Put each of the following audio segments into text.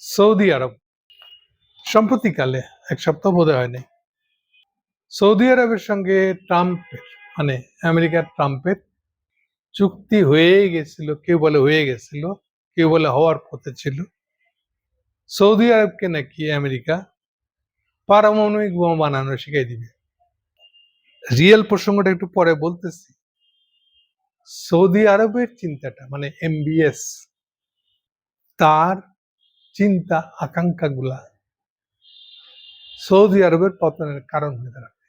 Saudi আরব সম্প্রতিকালে এক সপ্তাহ বোধহয় হয়নি, সৌদি আরবের সঙ্গে ট্রাম্পের মানে আমেরিকার ট্রাম্পের চুক্তি হয়ে গেছিল। কেউ বলে হয়ে গেছিল, কেউ বলে হওয়ার পথে ছিল। সৌদি আরবকে নাকি আমেরিকা পারমাণবিক বোমা বানানো শিখাই দিবে। রিয়েল প্রসঙ্গটা একটু পরে বলতেছি। সৌদি আরবের চিন্তাটা মানে এমবিএস, তার চিন্তা আকাঙ্ক্ষা গুলা সৌদি আরবের পতনের কারণ হয়ে দাঁড়াবে।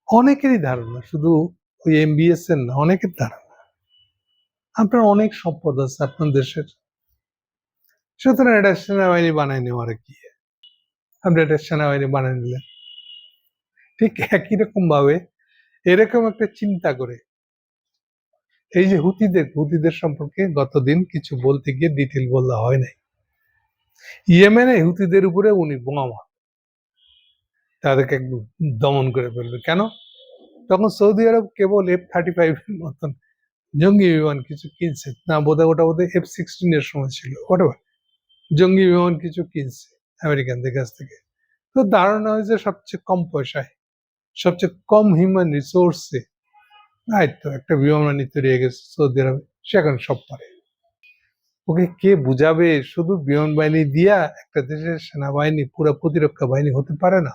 অনেকেরই ধারণা, শুধু ওই এমবিএস এর না, অনেকের ধারণা আপনার অনেক সম্পদ আছে আপনার দেশের, সুতরাং এটা সেনাবাহিনী বানায় নেওয়ার কি, আপনি এটা সেনাবাহিনী বানিয়ে নিলেন। ঠিক একই রকম ভাবে এরকম একটা চিন্তা করে এই যে হুতিদের সম্পর্কে গতদিন কিছু বলতে গিয়ে ডিটেল বলা হয় নাই। ইয়েমেনে হুতিদের উপরে উনি বোমা মার, তাদেরকে একদম দমন করে ফেলবে। কেন? তখন সৌদি আরব কেবল F-35 এর মতন জঙ্গি বিমান কিছু কিনছে, না বোধহয় ওটা বোধহয় F-16 এর সময় ছিল, হোয়াটএভার, জঙ্গি বিমান কিছু কিনছে আমেরিকানদের কাছ থেকে। তো ধারণা হয়েছে সবচেয়ে কম পয়সায়, সবচেয়ে কম হিউম্যান রিসোর্সে তো একটা বিমান বাহিনী তৈরি হয়ে গেছে সৌদি আরবে, সে এখন সব পারে। ওকে কে বুঝাবে? শুধু বিমান বাহিনী দিয়া একটা দেশের সেনাবাহিনী পুরো প্রতিরক্ষা বাহিনী হতে পারে না।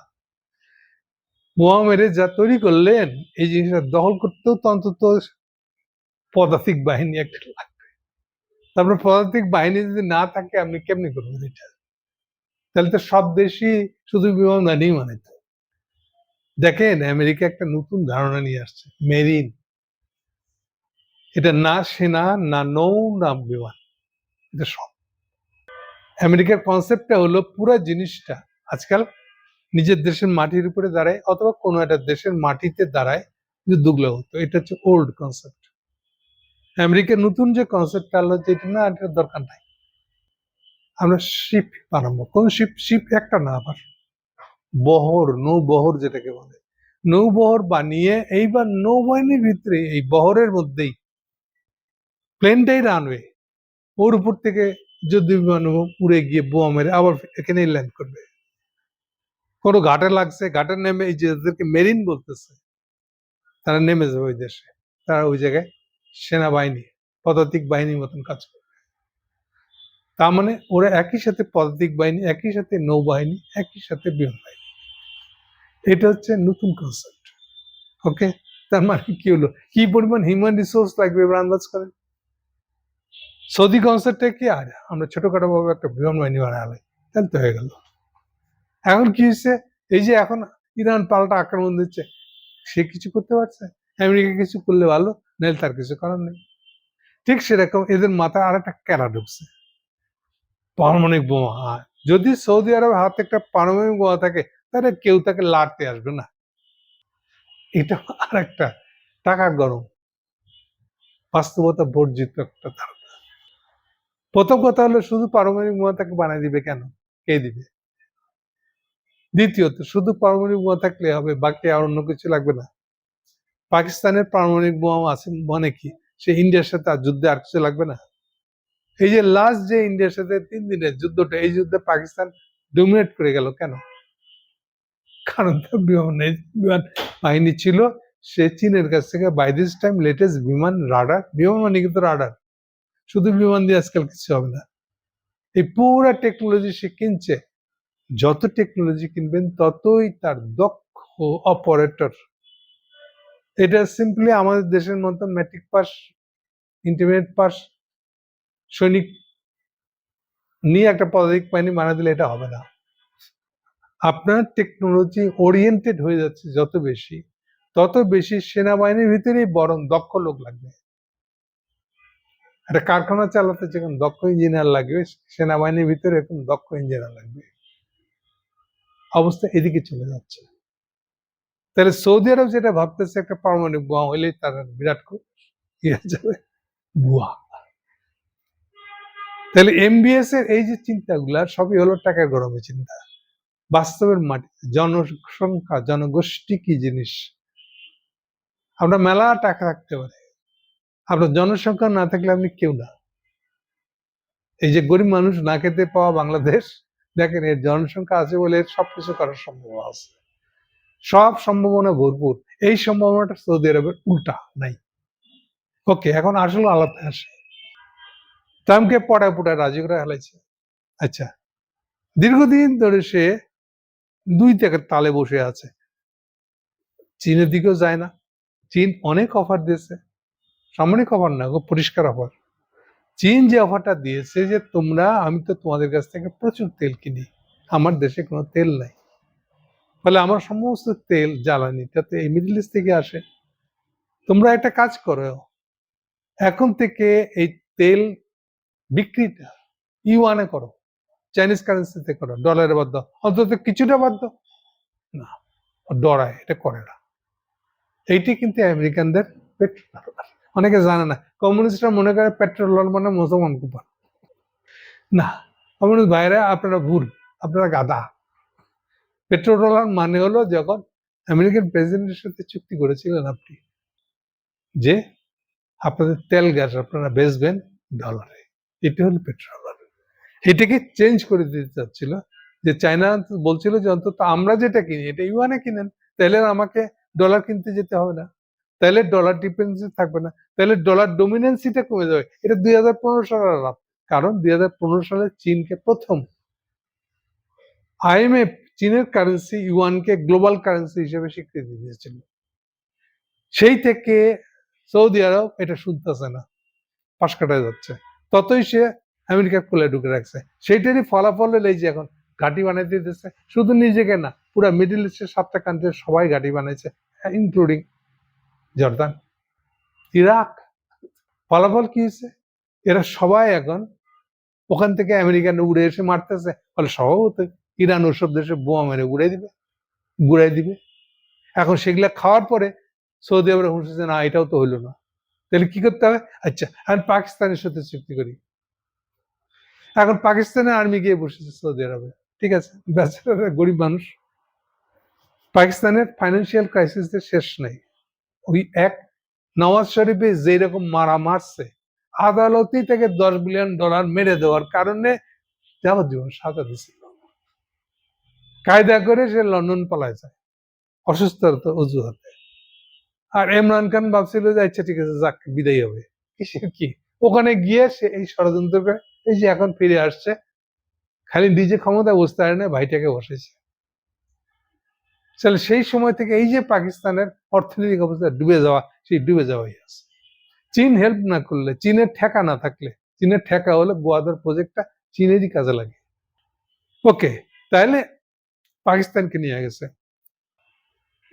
বোমা মেরে যা তৈরি করলেন, এই জিনিসটা দখল করতেও তো অন্তত পদাতিক বাহিনী একটা লাগবে। তারপর পদাতিক বাহিনী যদি না থাকে আপনি কেমনি করবেন এটা? তাহলে তো সব দেশই শুধু বিমান বাহিনী মানে। তো দেখেন, আমেরিকা একটা নতুন ধারণা নিয়ে আসছে, মেরিন। এটা না সেনা, না নৌ, না বিমান, এটা সব। আমেরিকার কনসেপ্টটা হলো পুরো জিনিসটা আজকাল নিজের দেশের মাটির উপরে দাঁড়ায় অথবা কোনো একটা দেশের মাটিতে দাঁড়ায় যুদ্ধগুলো হতো। এটা হচ্ছে ওল্ড কনসেপ্ট। আমেরিকার নতুন যে কনসেপ্টটা হলো যে এটা না, এটার দরকার নাই, আমরা শিপ বানাবো। কোন শিপ? শিপ একটা না, আবার বহর, নৌবহর যেটাকে বলে, নৌবহর বানিয়ে এইবার নৌবাহিনীর ভিতরে এই বহরের মধ্যেই প্লেনটাই রানওয়ে, ওর উপর থেকে যুদ্ধ বিমান উড়ে গিয়ে বোমা মেরে আবার এখানেই ল্যান্ড করবে। কোনো ঘাটে লাগছে, ঘাটে নেমে এই যে যাদেরকে মেরিন বলতেছে, তারা নেমে যাবে ওই দেশে, তারা ওই জায়গায় সেনাবাহিনী, পদাতিক বাহিনীর মতন কাজ করবে। তার মানে ওরা একই সাথে পদাতিক বাহিনী, একই সাথে নৌবাহিনী, একই সাথে বিমান বাহিনী। এটা হচ্ছে নতুন কনসেপ্ট। ওকে, তার মানে কি হলো, কি পরিমাণ হিউম্যান রিসোর্স লাগবে এবার আন্দাজ করেন। সৌদি কনসেপ্টে কি, আর আমরা ছোটখাটো ভাবে একটা বিমান বাহিনী বানালে তাহলে তো হয়ে গেল। এখন কি হয়েছে, এই যে এখন ইরান পাল্টা আক্রমণ দিচ্ছে, সে কিছু করতে পারছে? আমেরিকা কিছু করলে ভালো, নাহলে তার কিছু করার নেই। ঠিক সেরকম এদের মাথায় আর একটা ক্যারা ঢুকছে, পারমাণবিক বোমা। যদি সৌদি আরবের হাতে একটা পারমাণবিক বোমা থাকে তাহলে কেউ তাকে লাড়তে আসবে না। এটা আর একটা টাকা গরম, বাস্তবতা বর্জিত একটা ধারণা। প্রথম কথা হলো, শুধু পারমাণবিক বোমা তাকে বানিয়ে দিবে কেন? কে দিবে? দ্বিতীয়ত, শুধু পারমাণবিক বোমা থাকলে হবে, বাকি আর অন্য কিছু লাগবে না? পাকিস্তানের পারমাণবিক বোমা আছে মানে কি, সে ইন্ডিয়ার সাথে আর যুদ্ধে আর কিছু লাগবে না? এই যে লাস্ট যে ইন্ডিয়ার সাথে 3 দিনের যুদ্ধটা, এই যুদ্ধে পাকিস্তান ডোমিনেট করে গেল কেন? কারণ তার বিমান বাহিনী ছিল, সে চীনের কাছ থেকে বাই দিস টাইম লেটেস্ট বিমান, রাডার, বিমান মানে কিন্তু রাডার, শুধু বিমান দিয়ে আজকাল কিছু হবে না। এই পুরো টেকনোলজি সে কিনছে। যত টেকনোলজি কিনবেন ততই তার দক্ষ অপারেটর। এটা সিম্পলি আমাদের দেশের মতো ম্যাট্রিক পাস, ইন্টারমিডিয়েট পাস সৈনিক নিয়ে একটা পদাতিক বাহিনী বানা দিলে এটা হবে না। আপনার টেকনোলজি ওরিয়েন্টেড হয়ে যাচ্ছে যত বেশি, তত বেশি সেনাবাহিনীর ভিতরেই বরং দক্ষ লোক লাগবে। একটা কারখানা চালাতে যখন দক্ষ ইঞ্জিনিয়ার লাগবে, সেনাবাহিনীর ভিতরে এখন দক্ষ ইঞ্জিনিয়ার লাগবে। অবস্থা এদিকে চলে যাচ্ছে। তাহলে সৌদি আরব যেটা ভাবতেছে, একটা পারমাণবিক বোমা হইলেই তার বিরাট ইয়ে যাবে, বুয়া। তাহলে এমবিএস এর এই যে চিন্তাগুলা সবই হলো টাকার গরমে চিন্তা। বাস্তবের মাটিতে জনসংখ্যা, জনগোষ্ঠী কি জিনিস? আমরা মেলা টাকা রাখতে পারি, আপনার জনসংখ্যা না থাকলে আপনি কেউ না। এই যে গরিব মানুষ না খেতে পাওয়া বাংলাদেশ, দেখেন এর জনসংখ্যা আছে বলে এর সবকিছু করার সম্ভাবনা আছে, সব সম্ভাবনা ভরপুর। এই সম্ভাবনাটা সৌদি আরবের উল্টা নাই। ওকে, এখন আসলে আলাদা আসে, ট্রাম্পকে পড়ায় পড়ায় রাজি করে হেলাইছে। আচ্ছা, দীর্ঘদিন ধরে সে দুই থেকে তালে বসে আছে, চীনের দিকেও যায় না। চীন অনেক অফার দিয়েছে, সামরিক অফার না, পরিষ্কার অফার। চীন যে অফারটা দিয়েছে যে তোমরা, আমি তো তোমাদের কাছ থেকে প্রচুর তেল কিনি, আমার দেশে কোনো তেল নাই, ফলে আমার সমস্ত তেল জ্বালানিটা তো এই মিডল ইস্ট থেকে আসে। তোমরা একটা কাজ করো, এখন থেকে এই তেল বিক্রিটা ইউয়ানে করো, চাইনিজ কারেন্সিতে করো, ডলারে বাদ দাও, অন্তত কিছুটা বাদ দাও। না, ডরায়, এটা করে না। এইটি কিন্তু আমেরিকানদের পেট্রোল। অনেকে জানে না, কমিউনিস্টরা মনে করে পেট্রোল মানে মুসলমান কুপার। না, কমিউনিস্ট ভাইরা আপনারা ভুল, আপনারা গাধা। পেট্রোল ডলার মানে হলো যখন আমেরিকান প্রেসিডেন্টের সাথে চুক্তি করেছিলেন আপনি যে আপনাদের তেল গ্যাস আপনারা বেচবেন ডলারে, এটি হলো পেট্রোল ডলার। এটাকে চেঞ্জ করে দিতে চাচ্ছিল, যে চায়না বলছিল যে অন্তত আমরা যেটা কিনি এটা ইউয়ানে কিনেন, তাহলে আমাকে ডলার কিনতে যেতে হবে না, তাহলে ডলার ডিপেন্ডেন্সি থাকবে না, তাহলে ডলার ডোমিনেন্সিটা কমে যাবে। এটা 2015 সালের লাভ। কারণ 2015 সালে চীনকে প্রথম আইএমএফ চীনের কারেন্সি ইউয়ানকে গ্লোবাল কারেন্সি হিসেবে স্বীকৃতি দিয়েছিল। সেই থেকে সৌদি আরব এটা শুনতেছে না, পাশ কাটায় যাচ্ছে। ততই সে আমেরিকা কোলে ঢুকে রাখছে। সেইটারই ফলাফল হলো এই যে এখন ঘাঁটি বানাইতে দিতেছে, শুধু নিজেকে না, পুরো মিডল ইস্টের 7টা কান্ট্রির সবাই ঘাঁটি বানাইছে, ইনক্লুডিং জর্দান, ইরাক। ফলাফল কি হয়েছে? এরা সবাই এখন ওখান থেকে আমেরিকান উড়ে এসে মারতেছে, ফলে স্বভাবত ইরান ওসব দেশে বোমা মেরে গুড়াই দিবে। এখন সেগুলা খাওয়ার পরে সৌদি আরব বলছে না, এটাও তো হইলো না, তাহলে কি করতে হবে? আচ্ছা, আমি পাকিস্তানের সাথে চুক্তি করি। এখন পাকিস্তানের আর্মি গিয়ে বসেছে সৌদি আরবে, ঠিক আছে, বেচারারা গরিব মানুষ। পাকিস্তানের ফাইন্যান্সিয়াল ক্রাইসিসের শেষ নেই। ওই এক নওয়াজ শরীফে যেরকম মারা মারছে, আদালতই থেকে $10 বিলিয়ন মেরে দেওয়ার কারণে যাবজ্জীবন সাজা দিছিল। কায়দা করে সে লন্ডন পালায় যায় অসুস্থতার অজুহাতে। আর ইমরান খান ভাবছিল যে আচ্ছা ঠিক আছে, যাক, বিদায় হবে। কিসের কি, ওখানে গিয়ে সে এই ষড়যন্ত্র করে এই যে এখন ফিরে আসছে, খালি নিজে ক্ষমতায় বসতে পারে না, ভাইটাকে বসেছে। তাহলে সেই সময় থেকে এই যে পাকিস্তানের অর্থনৈতিক অবস্থা ডুবে যাওয়া, সেই ডুবে যাওয়াই আছে। চীন হেল্প না করলে, চীনের ঠেকা না থাকলে, চীনের ঠেকা হলো গোয়াদার প্রজেক্টটা চীনেরই কাজে লাগে। ওকে, তাহলে পাকিস্তানকে নিয়ে গেছে।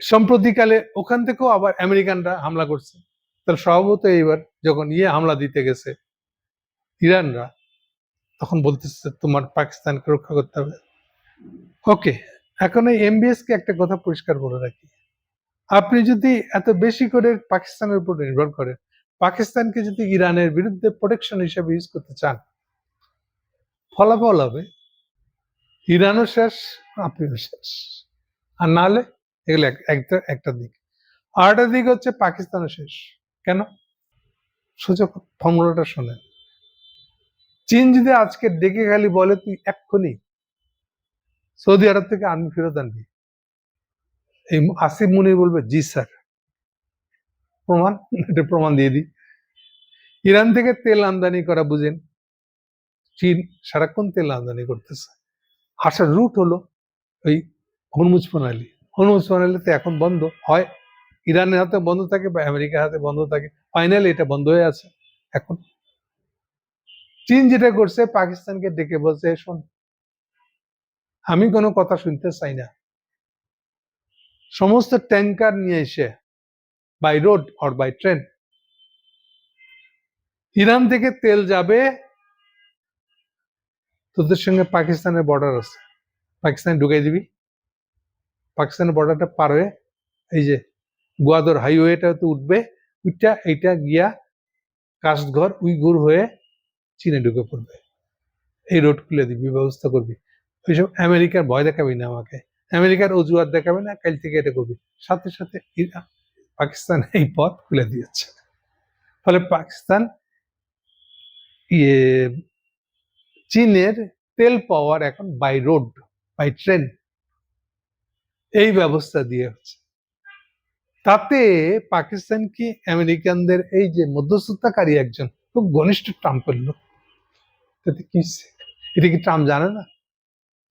সম্প্রতিকালে ওখান থেকেও আবার আমেরিকানরা হামলা করছে। তাহলে স্বভাবত এইবার যখন হামলা দিতে গেছে ইরানরা, তখন বলতেছে তোমার পাকিস্তানকে রক্ষা করতে হবে। ওকে, এখন এই এমবিএস কে একটা কথা পরিষ্কার করে রাখি, আপনি যদি এত বেশি করে পাকিস্তানের উপর নির্ভর করেন, পাকিস্তানকে যদি ইরানের বিরুদ্ধে প্রোটেকশন হিসেবে ইউজ করতে চান, ফলাফল হবে ইরানও শেষ, আপনিও শেষ। আর নাহলে এগুলো একটা দিক, আরেকটা দিক হচ্ছে পাকিস্তানও শেষ। কেন? সোজা ফর্মুলাটা শোনেন। চীন যদি আজকে ডেকে খালি বলে তুই এক্ষুনি সৌদি আরব থেকে আর্মি ফেরত আনবি, এই আসিফ মুনির বলবে জি স্যার, প্রমাণ, এটা প্রমাণ দিয়ে দিই। ইরান থেকে তেল আমদানি করা বুঝেন, চীন সারাক্ষণ তেল আমদানি করতেছে, আসার রুট হলো ওই হরমুজ প্রণালী। হরমুজ প্রণালীতে এখন বন্ধ হয়, ইরানের হাতে বন্ধ থাকে বা আমেরিকার হাতে বন্ধ থাকে, ফাইনালি এটা বন্ধ হয়ে আছে। এখন চীন যেটা করছে, পাকিস্তানকে ডেকে বলছে শোন, আমি কোনো কথা শুনতে চাই না, সমস্ত ট্যাঙ্কার নিয়ে এসে by road or by train Iran থেকে তেল যাবে, তোদের সঙ্গে পাকিস্তানের বর্ডার আছে, পাকিস্তানে ঢুকাই দিবি, পাকিস্তানের বর্ডারটা পার হয়ে এই যে গোয়াদর হাইওয়েটাতে উঠবে, উঠটা এইটা গিয়া কাশঘর উইগুর হয়ে চীনে ঢুকে পড়বে। এই রোড খুলে দিবি, ব্যবস্থা করবি। ওইসব আমেরিকার ভয় দেখাবি না আমাকে, আমেরিকার অজুহাত দেখাবে না, কাল থেকে এটা করবি। সাথে সাথে পাকিস্তান এই পথ খুলে দিয়েছে। ফলে পাকিস্তান ইয়ে চীনের তেল পাওয়ার এখন বাই রোড, বাই ট্রেন, এই ব্যবস্থা দিয়ে হচ্ছে। তাতে পাকিস্তান কি আমেরিকানদের এই যে মধ্যস্থতাকারী একজন খুব ঘনিষ্ঠ ট্রাম্পের লোক, তাতে কি এটা কি ট্রাম্প জানে না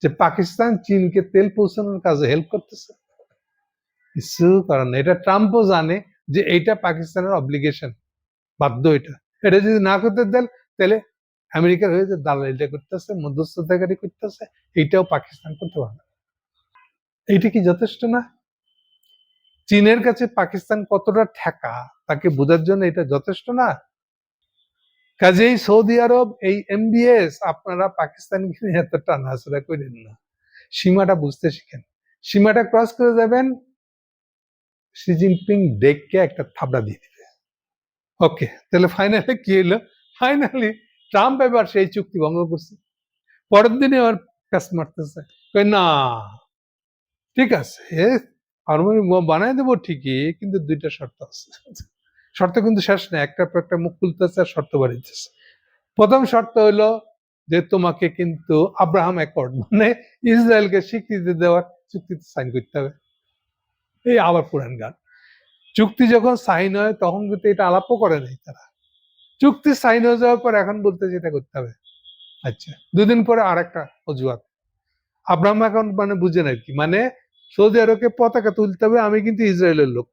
যে পাকিস্তান চীনকে তেল পৌঁছানোর কাজে হেল্প করতেছে? কিছু কারণ এটা ট্রাম্পও জানে যে এইটা পাকিস্তানের অব্লিগেশন, বাধ্য। এটা যদি না করতে দেন তাহলে আমেরিকার হয়ে যে দালালিটা করতেছে, মধ্যস্থতাকারী করতেছে, এইটাও পাকিস্তান করতে পারবে না। এইটা কি যথেষ্ট না? চীনের কাছে পাকিস্তান কতটা ঠেকা তাকে বোঝার জন্য এটা যথেষ্ট না? কাজেই সৌদি আরব এই এমবিএস আপনারা পাকিস্তানকে নিয়ে এত টানাছড়া করেন না, সীমাটা বুঝতে শিখেন। সীমাটা ক্রস করে যাবেন, শি জিনপিং ডেককে একটা থাবড়া দিয়ে দিবে। ওকে, তাহলে ফাইনালি কি হলো? ফাইনালি ট্রাম্প এবার সেই চুক্তি ভঙ্গ করছে। পরের দিনে আবার প্যাস মারতেছে, না ঠিক আছে পারমাণবিক বোমা বানাই দেবো ঠিকই, কিন্তু দুইটা শর্ত আছে। শর্ত কিন্তু শেষ নেই, একটা পর একটা মুখ খুলতেছে আর শর্ত বাড়িতেছে। প্রথম শর্ত হলো যে তোমাকে কিন্তু আব্রাহাম অ্যাকর্ড মানে ইসরায়েলকে স্বীকৃতি দেওয়ার চুক্তিতে সাইন করতে হবে। এই আবার পুরান গান। চুক্তি যখন সাইন হয় তখন কিন্তু এটা আলাপও করে নাই তারা। চুক্তি সাইন হয়ে যাওয়ার পর এখন বলতে যেটা করতে হবে। আচ্ছা, দুদিন পরে আর একটা অজুহাত, আব্রাহাম অ্যাকাউন্ট মানে বুঝেন আর কি, মানে সৌদি আরবকে পতাকা তুলতে হবে, আমি কিন্তু ইসরায়েলের লোক।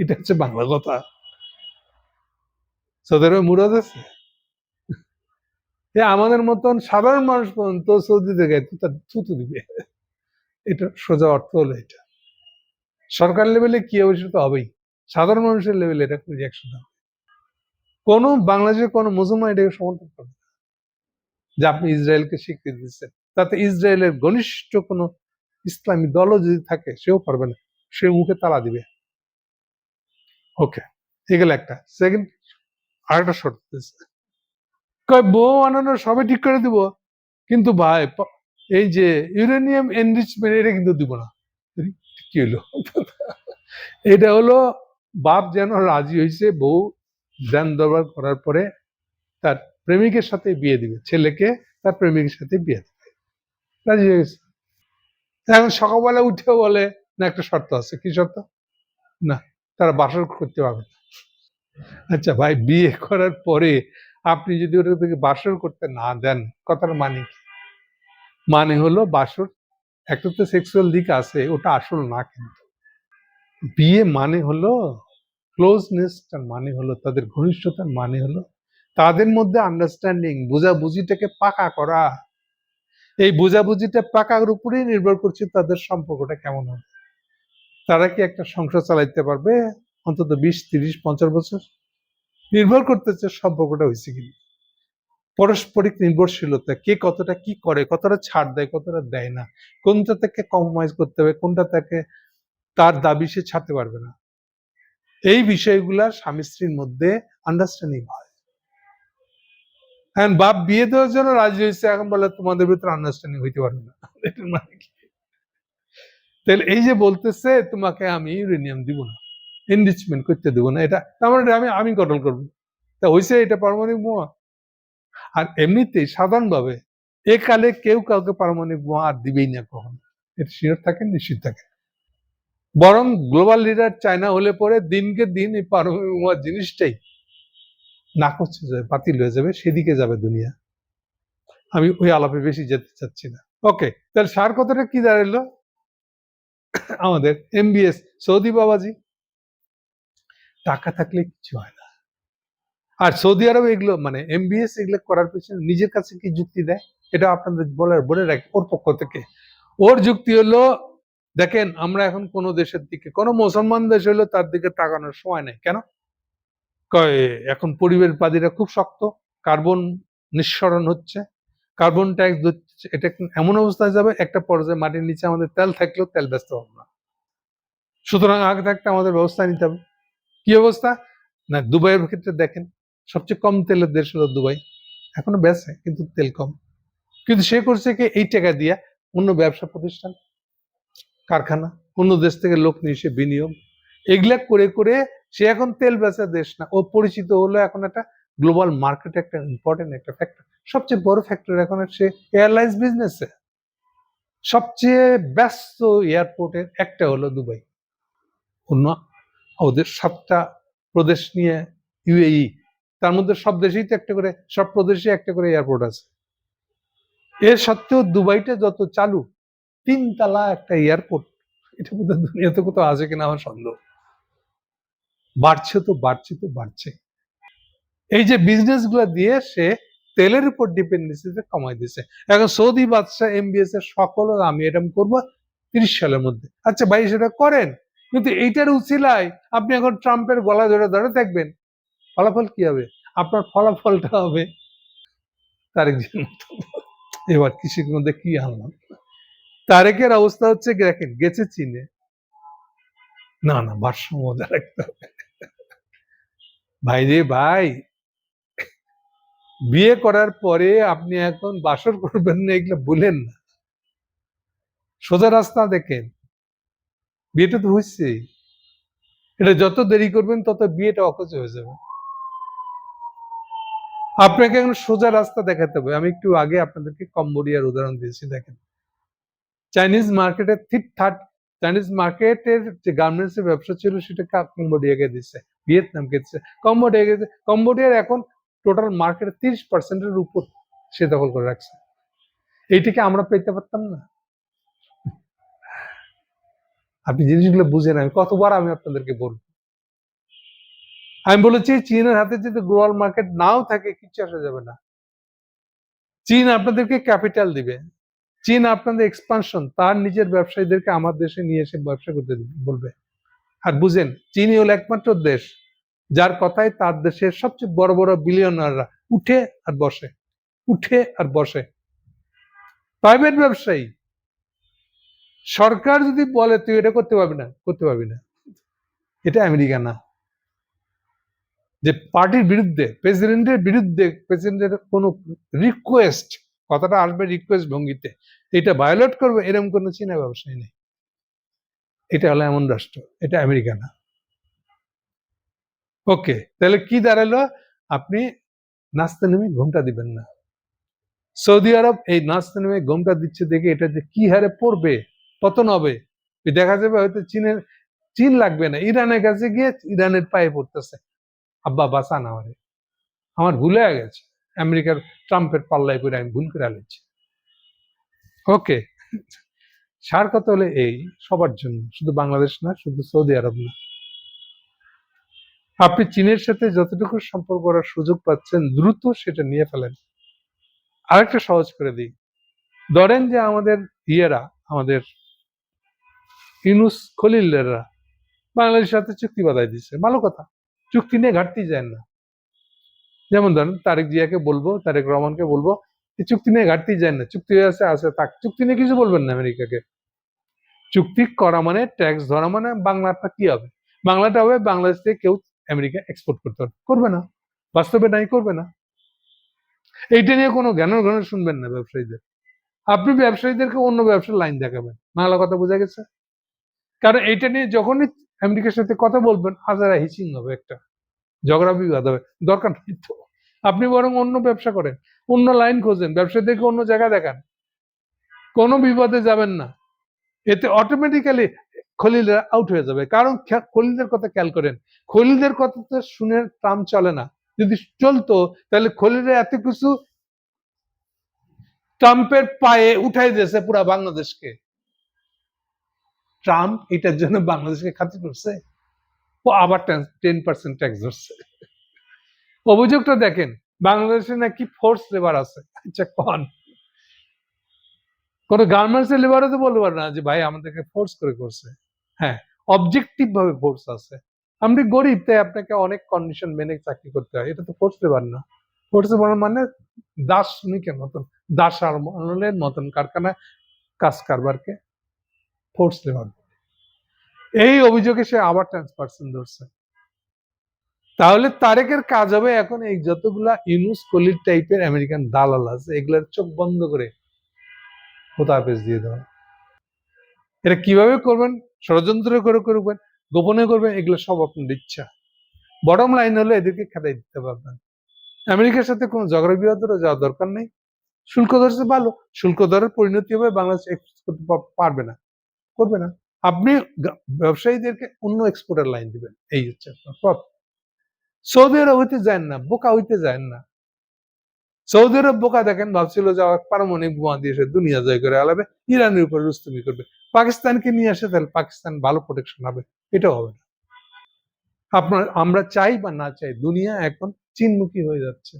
এটা হচ্ছে বাংলা কথা। সৌদি আরবে মুরাদ আছে? আমাদের মতন সাধারণ মানুষ পর্যন্ত সৌদি থেকে থুতু দিবে। এটা সোজা অর্থ হলো এটা। সরকার লেভেলে কি হবে সেটা তো হবেই, সাধারণ মানুষের লেভেলে এটা রিয়াকশন হবে। কোন বাংলাদেশের কোন মুসলমান এটাকে সমর্থন করবে না যে আপনি ইসরায়েলকে স্বীকৃতি দিচ্ছেন। তাতে ইসরায়েলের ঘনিষ্ঠ কোন ইসলামী দলও যদি থাকে সেও পারবে না, সে মুখে তালা দিবে। ওকে, এগুলো একটা। সেকেন্ড, আরেকটা শর্ত দিচ্ছে, বউ বানানো সবে ঠিক করে দিব, কিন্তু ভাই এই যে ইউরেনিয়াম এনরিচমেন্ট এটা কিন্তু দিব না। কি হলো? এটা হলো বাপ যেন রাজি হয়েছে বউ ধ্যান দরবার করার পরে তার প্রেমিকের সাথে বিয়ে দিবে, ছেলেকে তার প্রেমিকের সাথে বিয়ে দিবে, রাজি হয়ে গেছে। এখন সকালবেলা উঠে বলে না একটা শর্ত আছে, কি শর্ত? না, তারা বাসর করতে পারবে না। আচ্ছা ভাই, বিয়ে করার পরে আপনি যদি ওটা থেকে বাসর করতে না দেন, কথার মানে কি? মানে হলো বাসর একটা তো সেক্সুয়াল দিক আছে, ওটা আসল না। কিন্তু বিয়ে মানে হলো ক্লোজনেস, মানে হলো তাদের ঘনিষ্ঠতার, মানে হলো তাদের মধ্যে আন্ডারস্ট্যান্ডিং, বোঝাবুঝিটাকে পাকা করা। এই বোঝাবুঝিটা পাকার উপরেই নির্ভর করছে তাদের সম্পর্কটা কেমন হবে। তারা কি একটা সংসার চালাইতে পারবে অন্তত 20, 30, 50 বছর? নির্ভর করতেছে সম্পর্কটা হয়েছে কিনা। পারস্পরিক নির্ভরশীলতা, কে কতটা কি করে, কতটা ছাড় দেয়, কতটা দেয় না, কোনটা থেকে কম্প্রোমাইজ করতে হবে, কোনটা তাকে তার দাবি সে ছাড়তে পারবে না, এই বিষয়গুলা স্বামী স্ত্রীর মধ্যে আন্ডারস্ট্যান্ডিং হয়। এখন বাপ বিয়ে দেওয়ার জন্য রাজি হয়েছে, এখন বলে তোমাদের ভিতরে আন্ডারস্ট্যান্ডিং হইতে পারবে না। এটার মানে কি? তাহলে এই যে বলতেছে তোমাকে আমি ইউরেনিয়াম দিব না, এনরিচমেন্ট করতে দেবো না, এটা তার মানে আমি কন্ট্রোল করবো। তা হয়েছে এটা পারমাণবিক বোমা। আর এমনিতেই সাধারণভাবে একালে কেউ কাউকে পারমাণবিক বোমা আর দিবেই না কখনো, এটা শিওর থাকেন, নিশ্চিত থাকেন। বরং গ্লোবাল লিডার চায়না হলে পরে দিনকে দিন এই পারমাণবিক বোমা জিনিসটাই নাকচ হয়ে যাবে, বাতিল হয়ে যাবে, সেদিকে যাবে দুনিয়া। আমি ওই আলাপে বেশি যেতে চাচ্ছি না। ওকে, তাহলে সার কথাটা কি দাঁড়ালো? আমাদের এমবিএস সৌদি বাবাজি, টাকা থাকলে কিছু হয় না। আর সৌদি আরব এগুলো মানে এমবিএস এগুলো করার পেছনে নিজের কাছে কি যুক্তি দেয়, এটা আপনাদের বলে রাখি ওর পক্ষ থেকে। ওর যুক্তি হলো, দেখেন আমরা এখন কোন দেশের দিকে, কোন মুসলমান দেশ হলো তার দিকে তাকানোর সময় নেই। কেন? এখন পরিবেশবাদীরা খুব শক্ত, কার্বন নিঃসরণ হচ্ছে, কার্বন ট্যাক্স দিচ্ছে, এটা এমন অবস্থায় যাবে একটা পর্যায়ে মাটির নিচে আমাদের তেল থাকলেও তেল ব্যস্ত হবে না। সুতরাং আগে থাকতে আমাদের ব্যবস্থা নিতে হবে। কি অবস্থা? না, দুবাইয়ের ক্ষেত্রে দেখেন, সবচেয়ে কম তেলের দেশ হলো দুবাই, এখনো বেচে কিন্তু তেল কম। কিন্তু সে করছে কি, এই টাকা দিয়া অন্য ব্যবসা প্রতিষ্ঠান, কারখানা, অন্য দেশ থেকে লোক নিয়ে এসে বিনিয়োগ, এগুলা করে করে সে এখন তেল বেচা দেশ না, ও পরিচিত হলো এখন একটা গ্লোবাল মার্কেটে একটা ইম্পর্টেন্ট একটা ফ্যাক্টর। সবচেয়ে বড় ফ্যাক্টর এখন হচ্ছে এয়ারলাইন্স বিজনেসে। সবচেয়ে ব্যস্ত এয়ারপোর্টের একটা হলো দুবাই, অন্য ওদের 7টা প্রদেশ নিয়ে ইউএই, তার মধ্যে সব দেশেই তো একটা করে, সব প্রদেশে একটা করে এয়ারপোর্ট আছে। এর সত্ত্বেও দুবাইটা যত চালু, 3 তলা একটা এয়ারপোর্ট, এটা বোধহয় দুনিয়াতে কোথাও আছে কিনা আমার সন্দেহ। বাড়ছে তো বাড়ছে তো বাড়ছে। এই যে বিজনেস গুলা দিয়ে সে তেলের উপর ডিপেন্ডেন্সিটা কমাই দিছে। এখন সৌদি বাদশাহ এমবিএস এর সকল আমি এরকম করবো 30 সালের মধ্যে। আচ্ছা ভাই সেটা করেন, কিন্তু এইটার উছিলায় আপনি এখন ট্রাম্পের গলা ধরে ধরে থাকবেন, ফলাফল কি হবে? আপনার ফলাফলটা হবে তারেক জিয়ার মতো। এবার কৃষির মধ্যে কি আনলাম? তারেকের অবস্থা হচ্ছে দেখেন, গেছে চীনে, না না ভারসাম্য বজায় রাখতে হবে। ভাই রে ভাই, বিয়ে করার পরে আপনি এখন বাসর করবেন না এগুলো বলেন না, সোজা রাস্তা দেখেন। বিয়েটা তো হচ্ছেই, এটা যত দেরি করবেন তত বিয়েটা অকেজ হয়ে যাবে। আপনাকে এখন সোজা রাস্তা দেখাতে হবে। আমি একটু আগে আপনাদেরকে কম্বোডিয়ার উদাহরণ দিয়েছি, দেখেন চাইনিজ মার্কেটের থার্ড, চাইনিজ মার্কেটের যে গার্মেন্টস এর ব্যবসা ছিল সেটা কম্বোডিয়াকে দিচ্ছে, ভিয়েতনামকে দিচ্ছে, কম্বোডিয়াকে দিচ্ছে। কম্বোডিয়ার এখন টোটাল মার্কেটের 30% উপর সে দখল করে রাখছে। এইটাকে আমরা পেতে পারতাম না? আপনি জিনিসগুলো বুঝেন, আমি কতবার আমি আপনাদেরকে বলবো। আমি বলেছি চীনের হাতে যদি গ্লোবাল মার্কেট নাও থাকে কিচ্ছু আসা যাবে না। চীন আপনাদেরকে ক্যাপিটাল দিবে, চীন আপনাদের এক্সপানশন, তার নিজের ব্যবসায়ীদেরকে আমার দেশে নিয়ে এসে ব্যবসা করতে বলবে। আর বুঝেন, চীনই হলো একমাত্র দেশ যার কথায় তার দেশের সবচেয়ে বড় বড় বিলিয়নাররা উঠে আর বসে, উঠে আর বসে। প্রাইভেট ব্যবসায়ী, সরকার যদি বলে তুই এটা করতে পারবি না, করতে পারবি না। এটা আমেরিকা না, যে পার্টির বিরুদ্ধে, প্রেসিডেন্টের বিরুদ্ধে, প্রেসিডেন্টের কোনো রিকোয়েস্ট, কথাটা আসবে রিকোয়েস্ট ভঙ্গিতে, এটা ভায়োলেট করবে, এরকম কোনো চীনা ব্যবসায়ী নেই। এটা হলো এমন রাষ্ট্র, এটা আমেরিকা না। ওকে, তাহলে কি দাঁড়ালো? আপনি নাচতে নেমে ঘুমটা দিবেন না। সৌদি আরব এই নাচতে নেমে ঘুমটা দিচ্ছে দেখে এটা যে কি হারে পড়বে, পতন হবে, দেখা যাবে হয়তো চীন লাগবে না, ইরানের কাছে গিয়ে ইরানের পায়ে পড়তেছে, আব্বা বাঁচান আমারে, আমার ভুল হয়ে গেছে, আমেরিকার ট্রাম্পের পাল্লায় করে আমি ভুল করে আলেছি। ওকে, সার কথা হলে এই সবার জন্য, শুধু বাংলাদেশ না, শুধু সৌদি আরব না, আপনি চীনের সাথে যতটুকু সম্পর্ক করার সুযোগ পাচ্ছেন দ্রুত সেটা নিয়ে ফেলেন। আরেকটা সহজ করে দিই, ধরেন যে আমাদের আমাদের ইউনুস খলিলরা বাংলাদেশের সাথে চুক্তি বাধাই দিচ্ছে, ভালো কথা, চুক্তি নিয়ে ঘাটতি যায় না। যেমন ধরেন তারেক জিয়াকে বলবো, তারেক রহমানকে বলবো, এই চুক্তি নিয়ে ঘাটতি যায় না, চুক্তি হয়ে আছে থাক, চুক্তি নিয়ে কিছু বলবেন না আমেরিকাকে। চুক্তি করা মানে ট্যাক্স ধরা মানে বাংলাটা কি হবে? বাংলাটা হবে বাংলাদেশ থেকে কেউ আমেরিকা এক্সপোর্ট করতে করবে না, বাস্তবে নাই, করবে না। এইটা নিয়ে কোনো জ্ঞান শুনবেন না ব্যবসায়ীদের। আপনি ব্যবসায়ীদেরকে অন্য ব্যবসার লাইন দেখাবেন, বাংলা কথা বোঝা গেছে? কারণ এইটা নিয়ে যখনই আমেরিকার সাথে কথা বলবেন হাজারা হিচিং হবে, একটা ঝগড়া বিবাদ হবে, দরকার নেই তো। আপনি বরং অন্য ব্যবসা করেন, অন্য লাইন খোঁজেন, ব্যবসায়ীদেরকে অন্য জায়গা দেখান, কোনো বিপদে যাবেন না। এতে অটোমেটিক্যালি খলিলরা আউট হয়ে যাবে। কারণ খলিলদের কথা খেয়াল করেন, খলিলদের কথা তো শুনে ট্রাম্প চলে না। যদি চলতো তাহলে খলিলরা এত কিছু ট্রাম্পের পায়ে উঠাই দিয়েছে পুরা বাংলাদেশকে। ট্রাম্প এটার জন্য বাংলাদেশকে খাতির করছে, ও আবার 10% ট্যাক্স ধরছে। অভিযোগটা দেখেন, বাংলাদেশে নাকি ফোর্স লেবার আছে। আচ্ছা কোন গার্মেন্টস এর লেবারও তো বলতে পারে না যে ভাই আমাদেরকে ফোর্স করে করছে। হ্যাঁ, অবজেক্টিভ ভাবে ফোর্স আছে। আপনি গরিব তাই আপনাকে অনেক কন্ডিশন মেনে চাকরি করতে হয়, এটা তো ফোর্স লেবার না। ফোর্স লেবার মানে দাস শ্রমিকের মতন, দাস আন্দোলনের মতন কারখানায় কাজ কারবারকে ফোর্স লেবার। এই অভিযোগে সে আবার 10% ধরছে। তাহলে তারেকের কাজ হবে এখন এই যতগুলা ইউনুস কলির টাইপের আমেরিকান দালাল আছে এগুলার চোখ বন্ধ করে হোতাপেজ দিয়ে দেওয়া। এটা কিভাবে করবেন? ষড়যন্ত্র করে করবেন, গোপনে করবেন, এগুলো সব আপনার ইচ্ছা। বটম লাইন হলো এদেরকে খেদাই দিতে পারবেন। আমেরিকার সাথে কোনো ঝগড়া বিবাদেরও যাওয়ার দরকার নেই। শুল্ক ধরছে ভালো, শুল্ক দরের পরিণতি হবে বাংলাদেশ এক্সপোর্ট করতে পারবে না, করবে না। আপনি ব্যবসায়ীদেরকে অন্য এক্সপোর্টের লাইন দিবেন, এই হচ্ছে আপনার পথ। সৌদি আরব হইতে যায় না, বোকা হইতে যায় না। সৌদি আরব বোকা দেখেন, ভাবছিল যে পারমাণবিক বোমা দিয়ে সে দুনিয়া জয় করে আলাবে, ইরানের উপর রুস্তমি করবে। পাকিস্তানকে নিয়ে আসে, তাহলে পাকিস্তান ভালো প্রোটেকশন হবে, এটাও হবে না। আমরা চাই বা না চাই, দুনিয়া এখন চীনমুখী হয়ে যাচ্ছে।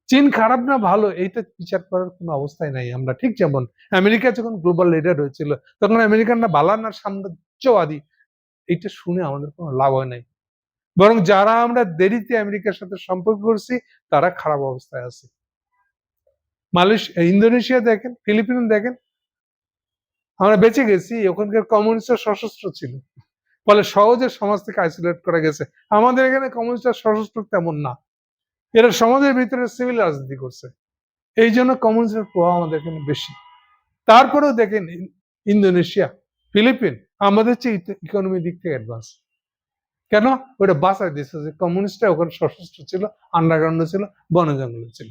চীন খারাপ না ভালো এইটা বিচার করার কোনো অবস্থায় নাই আমরা। ঠিক যেমন আমেরিকা যখন গ্লোবাল লিডার হয়েছিল, তখন আমেরিকানরা বালা না সাম্রাজ্যবাদী, এইটা শুনে আমাদের কোনো লাভ হয় নাই। বরং যারা আমরা দেরিতে আমেরিকার সাথে সম্পর্ক করছি, তারা খারাপ অবস্থায় আছে। ইন্দোনেশিয়া দেখেন, ফিলিপিন দেখেন, আমরা বেঁচে গেছি, ওখানকার কমিউনিস্টরা সশস্ত্র ছিল, ফলে সহজে সমাজ থেকে আইসোলেট করা গেছে। আমাদের এখানে কমিউনিস্টরা সশস্ত্র তেমন না, এরা সমাজের ভিতরে সিভিল রাজনীতি করছে, এই জন্য কমিউনিস্টের প্রভাব আমাদের এখানে বেশি। তারপরেও দেখেন ইন্দোনেশিয়া, ফিলিপিন আমাদের চেয়ে ইকোনমি দিক থেকে অ্যাডভান্স। কেন? ওটা বাঁচাই দিচ্ছে যে কমিউনিস্টরা ওখানে সশস্ত্র ছিল, আন্ডারগ্রাউন্ডে ছিল, বন জঙ্গলে ছিল।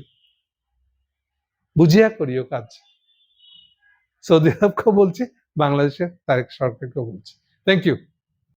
বুঝিয়া করিও কাজ। সৌদি আরবকেও বলছি, বাংলাদেশের তারেক সরকারকেও বলছি। Thank you.